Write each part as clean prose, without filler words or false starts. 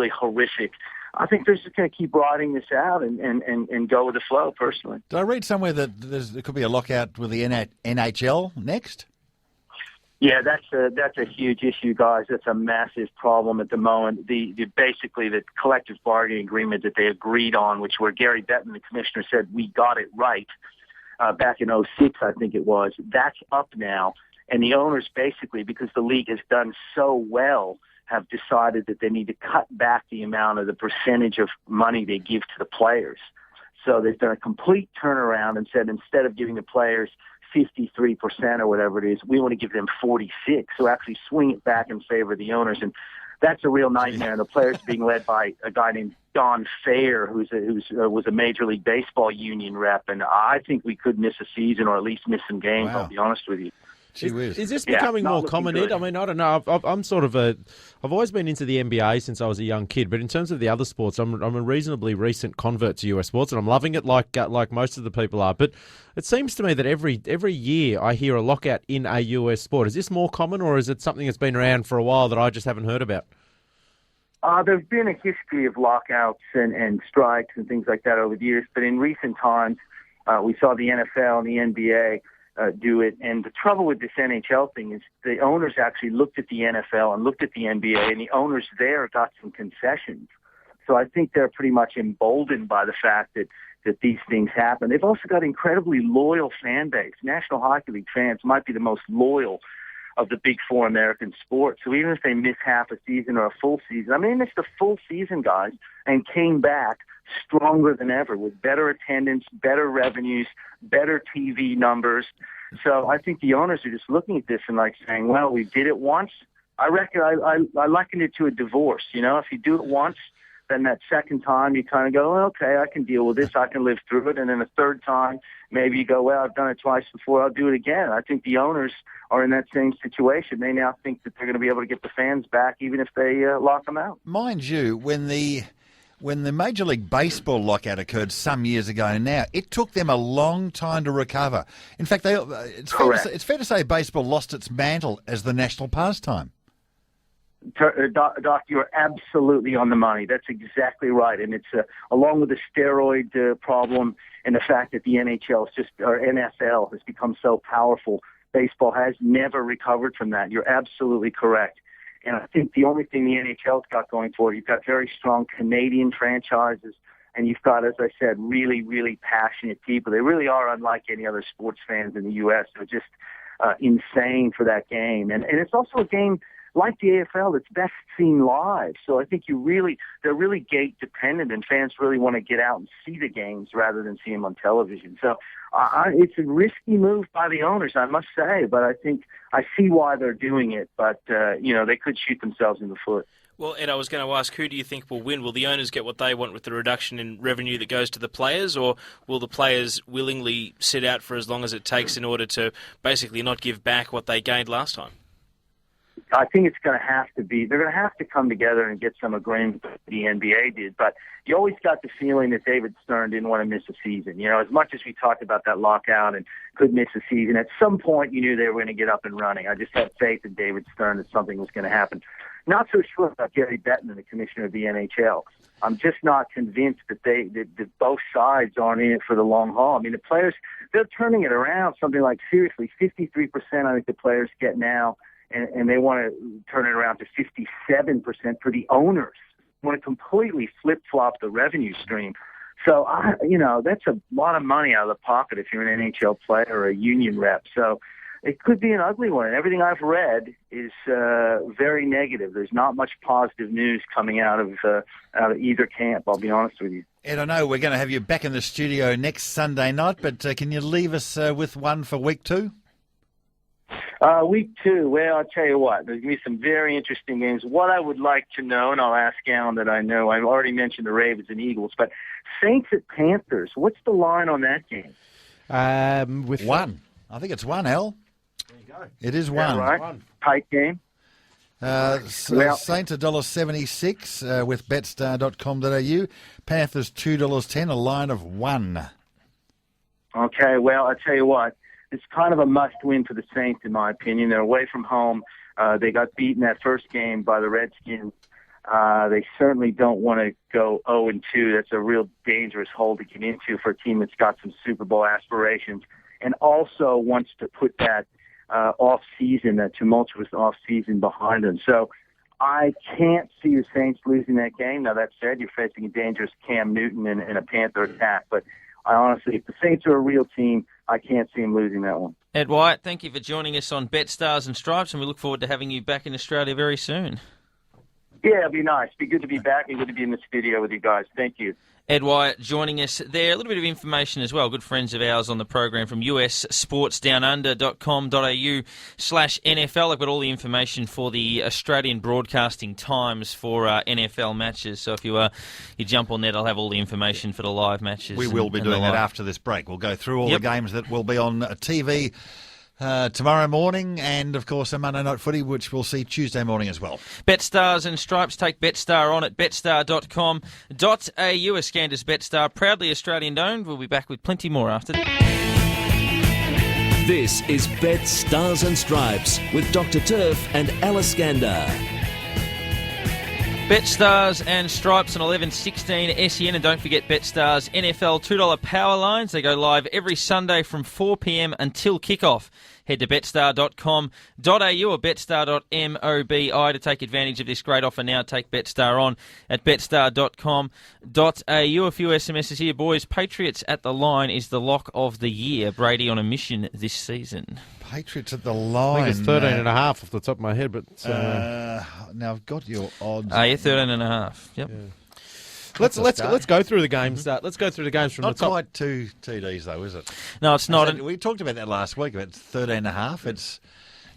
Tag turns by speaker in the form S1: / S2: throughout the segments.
S1: really horrific. I think they're just going to keep riding this out and go with the flow, personally.
S2: Did I read somewhere that there could be a lockout with the NHL next?
S1: Yeah, that's a huge issue, guys. That's a massive problem at the moment. Basically the collective bargaining agreement that they agreed on, which where Gary Bettman, the commissioner, said we got it right back in '06, I think it was. That's up now, and the owners basically, because the league has done so well, have decided that they need to cut back the amount of the percentage of money they give to the players. So they've done a complete turnaround and said instead of giving the players 53% or whatever it is, we want to give them 46. So actually swing it back in favor of the owners. And that's a real nightmare. And the players being led by a guy named Don Fair, who was a Major League Baseball union rep. And I think we could miss a season or at least miss some games,
S2: Wow.
S1: I'll be honest with you.
S3: Is this becoming more common, Ed? I mean, I don't know. I've always been into the NBA since I was a young kid, but in terms of the other sports, I'm a reasonably recent convert to US sports, and I'm loving it like most of the people are. But it seems to me that every year I hear a lockout in a US sport. Is this more common, or is it something that's been around for a while that I just haven't heard about?
S1: There's been a history of lockouts and strikes and things like that over the years, but in recent times, we saw the NFL and the NBA do it. And the trouble with this NHL thing is the owners actually looked at the NFL and looked at the NBA, and the owners there got some concessions. So I think they're pretty much emboldened by the fact that these things happen. They've also got incredibly loyal fan base. National Hockey League fans might be the most loyal of the big four American sports. So even if they miss half a season or a full season, I mean, they missed a full season, guys, and came back stronger than ever with better attendance, better revenues, better TV numbers. So I think the owners are just looking at this and like saying, well, we did it once. I reckon I liken it to a divorce. You know, if you do it once, then that second time you kind of go, well, okay, I can deal with this. I can live through it. And then the third time, maybe you go, well, I've done it twice before. I'll do it again. I think the owners are in that same situation. They now think that they're going to be able to get the fans back even if they lock them out.
S2: Mind you, when the Major League Baseball lockout occurred some years ago now, it took them a long time to recover. In fact, it's fair to say baseball lost its mantle as the national pastime.
S1: Doc, you're absolutely on the money. That's exactly right. And it's along with the steroid problem and the fact that the NFL has become so powerful, baseball has never recovered from that. You're absolutely correct. And I think the only thing the NHL's got going for it, you've got very strong Canadian franchises, and you've got, as I said, really, really passionate people. They really are unlike any other sports fans in the U.S. They're just insane for that game. And it's also a game like the AFL that's best seen live. So I think they're really gate dependent, and fans really want to get out and see the games rather than see them on television. So it's a risky move by the owners, I must say, but I think I see why they're doing it. But, they could shoot themselves in the foot.
S4: Well, Ed, I was going to ask, who do you think will win? Will the owners get what they want with the reduction in revenue that goes to the players, or will the players willingly sit out for as long as it takes in order to basically not give back what they gained last time?
S1: I think it's going to have to be, they're going to have to come together and get some agreement that the NBA did. But you always got the feeling that David Stern didn't want to miss a season. You know, as much as we talked about that lockout and could miss a season, at some point you knew they were going to get up and running. I just had faith in David Stern that something was going to happen. Not so sure about Gary Bettman, the commissioner of the NHL. I'm just not convinced that that both sides aren't in it for the long haul. I mean, the players, they're turning it around something like, seriously, 53% I think the players get now. And they want to turn it around to 57% for the owners. They want to completely flip-flop the revenue stream. So, that's a lot of money out of the pocket if you're an NHL player or a union rep. So it could be an ugly one. And everything I've read is very negative. There's not much positive news coming out of either camp, I'll be honest with you.
S2: Ed, I know we're going to have you back in the studio next Sunday night, but can you leave us with one for week 2?
S1: Week 2, well, I'll tell you what, there's going to be some very interesting games. What I would like to know, and I'll ask Alan that I know, I've already mentioned the Ravens and Eagles, but Saints at Panthers, what's the line on that game?
S2: With 1. I think it's 1, Al.
S3: There you go.
S2: It is 1.
S1: Yeah, right. Tight game.
S2: Saints $1.76 with betstar.com.au. Panthers $2.10, a line of 1.
S1: Okay, well, I'll tell you what. It's kind of a must-win for the Saints, in my opinion. They're away from home. They got beaten that first game by the Redskins. They certainly don't want to go 0-2. That's a real dangerous hole to get into for a team that's got some Super Bowl aspirations and also wants to put that off-season, that tumultuous off-season behind them. So I can't see the Saints losing that game. Now, that said, you're facing a dangerous Cam Newton in a Panther attack. But I honestly, if the Saints are a real team, I can't see them losing that one.
S5: Ed White, thank you for joining us on Betstars and Stripes, and we look forward to having you back in Australia very soon.
S1: Yeah, it'd be nice. Be good to be back and good to be in the studio with you guys. Thank you.
S5: Ed Wyatt joining us there. A little bit of information as well. Good friends of ours on the program from ussportsdownunder.com.au/NFL. I've got all the information for the Australian broadcasting times for NFL matches. So if you jump on that, I'll have all the information for the live matches.
S2: We will be doing that after this break. We'll go through all the games that will be on TV tomorrow morning, and of course a Monday Night Footy, which we'll see Tuesday morning as well.
S5: Betstars and Stripes. Take Betstar on at betstar.com.au. A Scanders Betstar, proudly Australian owned. We'll be back with plenty more after this.
S6: This is Betstars and Stripes with Dr. Turf and Alice Gander.
S5: Betstars and Stripes on 11:16 SEN, and don't forget Betstars NFL $2 power lines. They go live every Sunday from 4 p.m. until kickoff. Head to betstar.com.au or betstar.mobi to take advantage of this great offer now. Take Betstar on at betstar.com.au. A few SMSs here, boys. Patriots at the line is the lock of the year. Brady on a mission this season.
S2: Patriots at the line.
S3: I think it's 13.5 off the top of my head, but
S2: now I've got your odds.
S5: Yeah, 13.5. Yep.
S3: Yeah. Let's go through the games. Let's go through the games from
S2: not
S3: the top.
S2: quite two TDs though, is it?
S5: No, it's not.
S2: We talked about that last week about 13.5. It's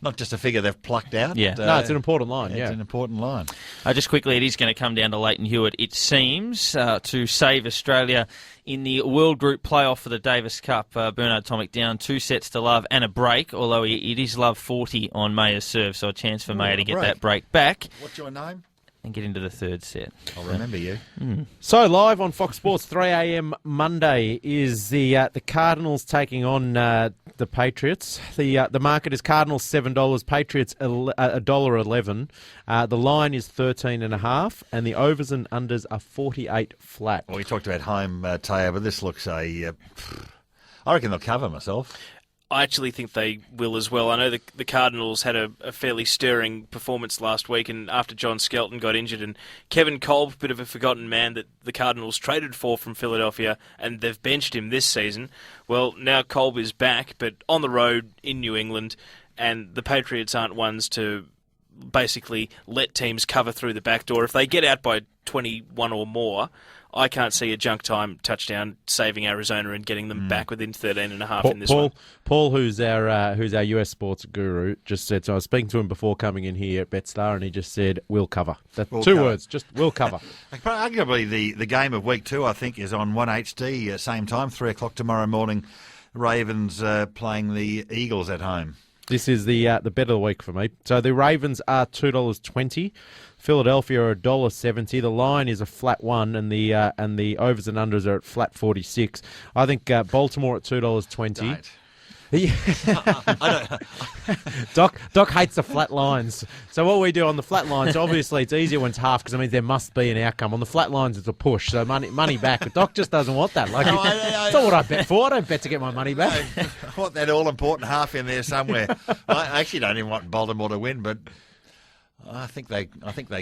S2: not just a figure they've plucked out.
S5: Yeah.
S3: No, it's an important line.
S2: It's an important line.
S5: Just quickly, it is going to come down to Leighton Hewitt, it seems, to save Australia in the World Group playoff for the Davis Cup. Bernard Tomic down 2 sets to love and a break, although it is love 40 on Mayer's serve, so a chance for Mayer to get that break back.
S2: What's your name?
S5: And get into the third set.
S2: I'll remember you.
S3: So live on Fox Sports 3 a.m. Monday is the Cardinals taking on the Patriots. The market is Cardinals $7, Patriots $1.11. The line is 13.5, and the overs and unders are 48 flat.
S2: Well, we talked about home, Taya, but this looks I reckon they'll cover myself.
S4: I actually think they will as well. I know the Cardinals had a fairly stirring performance last week, and after John Skelton got injured, and Kevin Kolb, bit of a forgotten man that the Cardinals traded for from Philadelphia, and they've benched him this season. Well, now Kolb is back, but on the road in New England, and the Patriots aren't ones to basically let teams cover through the back door. If they get out by 21 or more, I can't see a junk time touchdown saving Arizona and getting them back within 13.5 in this one.
S3: Paul, who's our US sports guru, just said, so I was speaking to him before coming in here at Betstar, and he just said, we'll cover. That's two words, just we'll cover.
S2: Arguably, the game of week 2, I think, is on 1HD, same time, 3 o'clock tomorrow morning. Ravens playing the Eagles at home.
S3: This is the bet of the week for me. So the Ravens are $2.20. Philadelphia are $1.70. The line is a flat 1, and the overs and unders are at flat 46. I think Baltimore at $2.20. Doc hates the flat lines. So what we do on the flat lines, obviously it's easier when it's half because it means there must be an outcome. On the flat lines it's a push, so money back. But Doc just doesn't want that. Like it's not what I bet for. I don't bet to get my money back.
S2: I want that all important half in there somewhere. I actually don't even want Baltimore to win, but I think they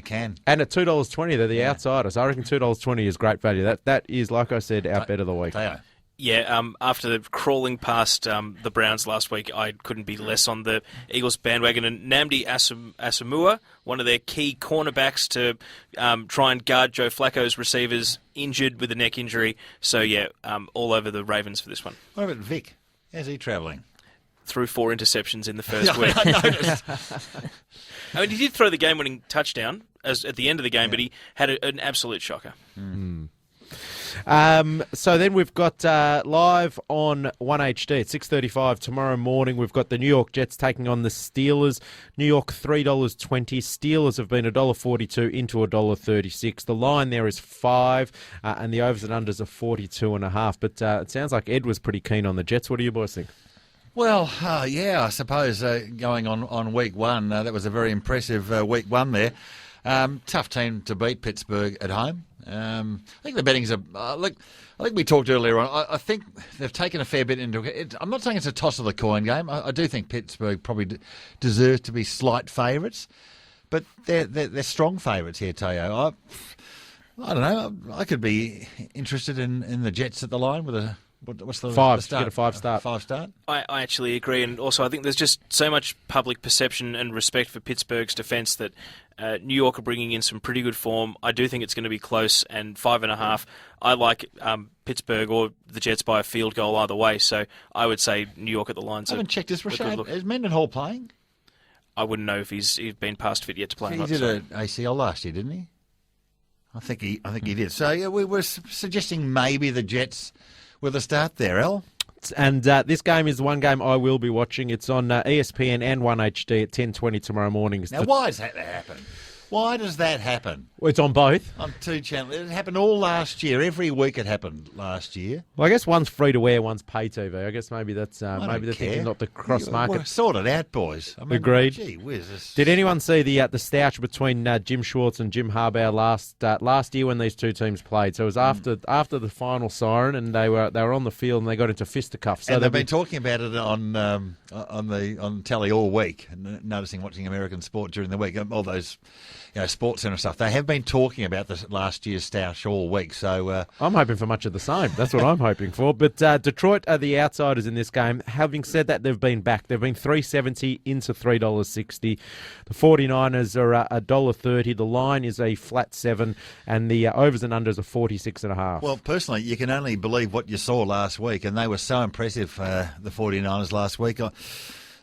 S2: can. And
S3: at $2.20, they're the outsiders. I reckon $2.20 is great value. That is, like I said, our bet of the week.
S2: They are.
S4: Yeah, after crawling past the Browns last week, I couldn't be less on the Eagles bandwagon. And Nnamdi Asomugha, one of their key cornerbacks to try and guard Joe Flacco's receivers, injured with a neck injury. So, yeah, all over the Ravens for this one.
S2: What about Vic? How's he travelling?
S4: Threw 4 interceptions in the first week.
S2: I noticed.
S4: I mean, he did throw the game-winning touchdown at the end of the game, but he had an absolute shocker.
S3: So then we've got live on 1HD at 6:35 tomorrow morning. We've got the New York Jets taking on the Steelers. New York $3.20. Steelers have been $1.42 into $1.36. The line there is 5, and the overs and unders are 42.5. But it sounds like Ed was pretty keen on the Jets. What do you boys think?
S2: Well, yeah, I suppose going on week 1, that was a very impressive week 1 there. Tough team to beat, Pittsburgh at home. I think the bettings are. I think we talked earlier on. I think they've taken a fair bit into it. I'm not saying it's a toss of the coin game. I do think Pittsburgh probably deserve to be slight favourites, but they're strong favourites here, Teo. I don't know. I could be interested in the Jets at the line with a. What's the
S3: five?
S2: start?
S3: Get a 5 start.
S2: 5 start.
S4: I actually agree, and also I think there's just so much public perception and respect for Pittsburgh's defence that New York are bringing in some pretty good form. I do think it's going to be close, and 5.5. I like Pittsburgh or the Jets by a field goal either way, so I would say New York at the lines.
S2: I haven't checked. Is Mendenhall playing?
S4: I wouldn't know if he's been past fit yet to play.
S2: He did an ACL last year, didn't he? I think he did. So yeah, we were suggesting maybe the Jets with a start there, Al.
S3: And this game is the one game I will be watching. It's on ESPN and 1HD at 10:20 tomorrow morning.
S2: Now, why does that happen? Why does that happen?
S3: Well, it's on both.
S2: On 2 channels. It happened all last year. Every week it happened last year.
S3: Well, I guess one's free to wear, one's pay TV. I guess maybe that's maybe they're thinking not the cross market.
S2: Well, sort it out, boys. I mean,
S3: agreed.
S2: Gee whiz,
S3: did anyone see the stoush between Jim Schwartz and Jim Harbaugh last year when these two teams played? So it was after the final siren, and they were on the field and they got into fisticuffs. So
S2: and they've been talking about it on telly all week. Noticing watching American sport during the week, all those. Sports Centre stuff. They have been talking about this last year's stoush all week. So
S3: I'm hoping for much of the same. That's what I'm hoping for. But Detroit are the outsiders in this game. Having said that, they've been back. They've been $3.70 into $3.60. The 49ers are $1.30. The line is a flat 7, and the overs and unders are 46.5.
S2: Well, personally, you can only believe what you saw last week, and they were so impressive, the 49ers last week.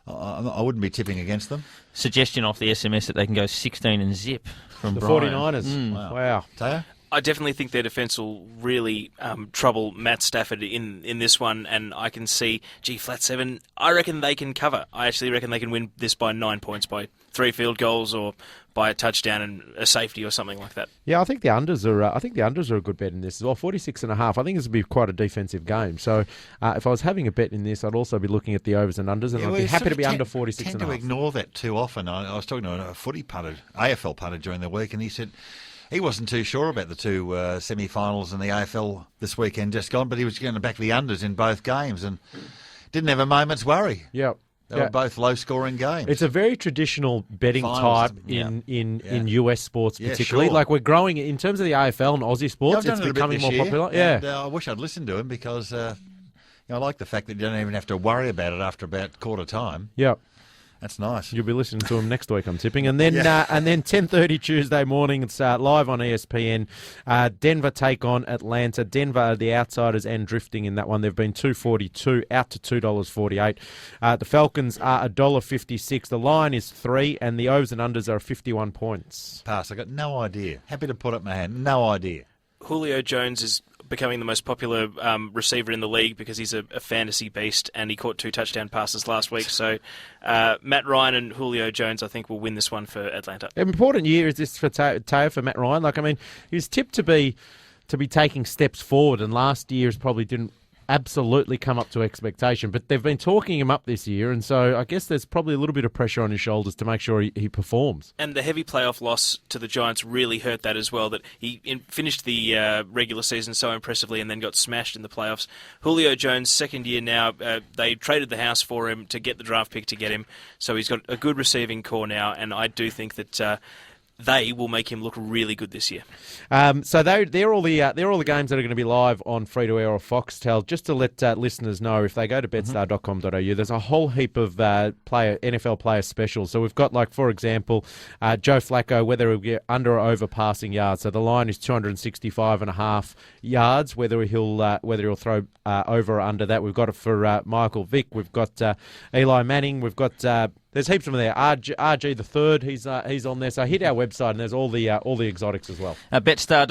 S2: I wouldn't be tipping against them.
S5: Suggestion off the SMS that they can go 16 and zip from
S3: the
S5: Brian.
S3: 49ers. Wow.
S2: Teo?
S4: I definitely think their defence will really trouble Matt Stafford in this one, and I can see, flat 7, I reckon they can cover. I actually reckon they can win this by 9 points, by 3 field goals or by a touchdown and a safety or something like that.
S3: Yeah, I think the unders are a good bet in this as well. 46.5. I think this would be quite a defensive game. So if I was having a bet in this, I'd also be looking at the overs and unders, and I'd be happy to be under 46.5.
S2: I tend to ignore that too often. I was talking to a footy punter, AFL punter during the week, and he said he wasn't too sure about the two semi-finals in the AFL this weekend just gone, but he was going to back the unders in both games and didn't have a moment's worry.
S3: Yep.
S2: They were both low-scoring games.
S3: It's a very traditional betting
S2: Finals,
S3: type in US sports, particularly.
S2: Sure.
S3: Like we're growing in terms of the AFL and Aussie sports. It's becoming more popular. Yeah,
S2: and, I wish I'd listened to him because I like the fact that you don't even have to worry about it after about quarter time.
S3: Yeah.
S2: That's nice.
S3: You'll be listening to him next week, I'm tipping. And then 10:30 Tuesday morning, it's live on ESPN. Denver take on Atlanta. Denver are the outsiders and drifting in that one. They've been $2.42 out to $2.48. The Falcons are $1.56. The line is 3, and the overs and unders are 51 points.
S2: Pass. I got no idea. Happy to put up my hand. No idea.
S4: Julio Jones is becoming the most popular receiver in the league because he's a fantasy beast, and he caught 2 touchdown passes last week. So Matt Ryan and Julio Jones, I think, will win this one for Atlanta.
S3: An important year is this for Teo, for Matt Ryan. Like, I mean, he was tipped to be taking steps forward, and last year's probably didn't absolutely come up to expectation, but they've been talking him up this year, and so I guess there's probably a little bit of pressure on his shoulders to make sure he performs.
S4: And the heavy playoff loss to the Giants really hurt that as well, that he finished the regular season so impressively and then got smashed in the playoffs. Julio Jones, second year now, they traded the house for him to get the draft pick to get him, so he's got a good receiving core now, and I do think that they will make him look really good this year.
S3: So they're all the games that are going to be live on free-to-air or Foxtel. Just to let listeners know, if they go to betstar.com.au, there's a whole heap of NFL player specials. So we've got, like, for example, Joe Flacco, whether he'll get under or over passing yards. So the line is 265.5 yards. Whether he'll throw over or under that. We've got it for Michael Vick. We've got Eli Manning. We've got there's heaps of them there. RG the third, he's on there. So hit our website and there's all the exotics as well.
S5: Betstar.com.au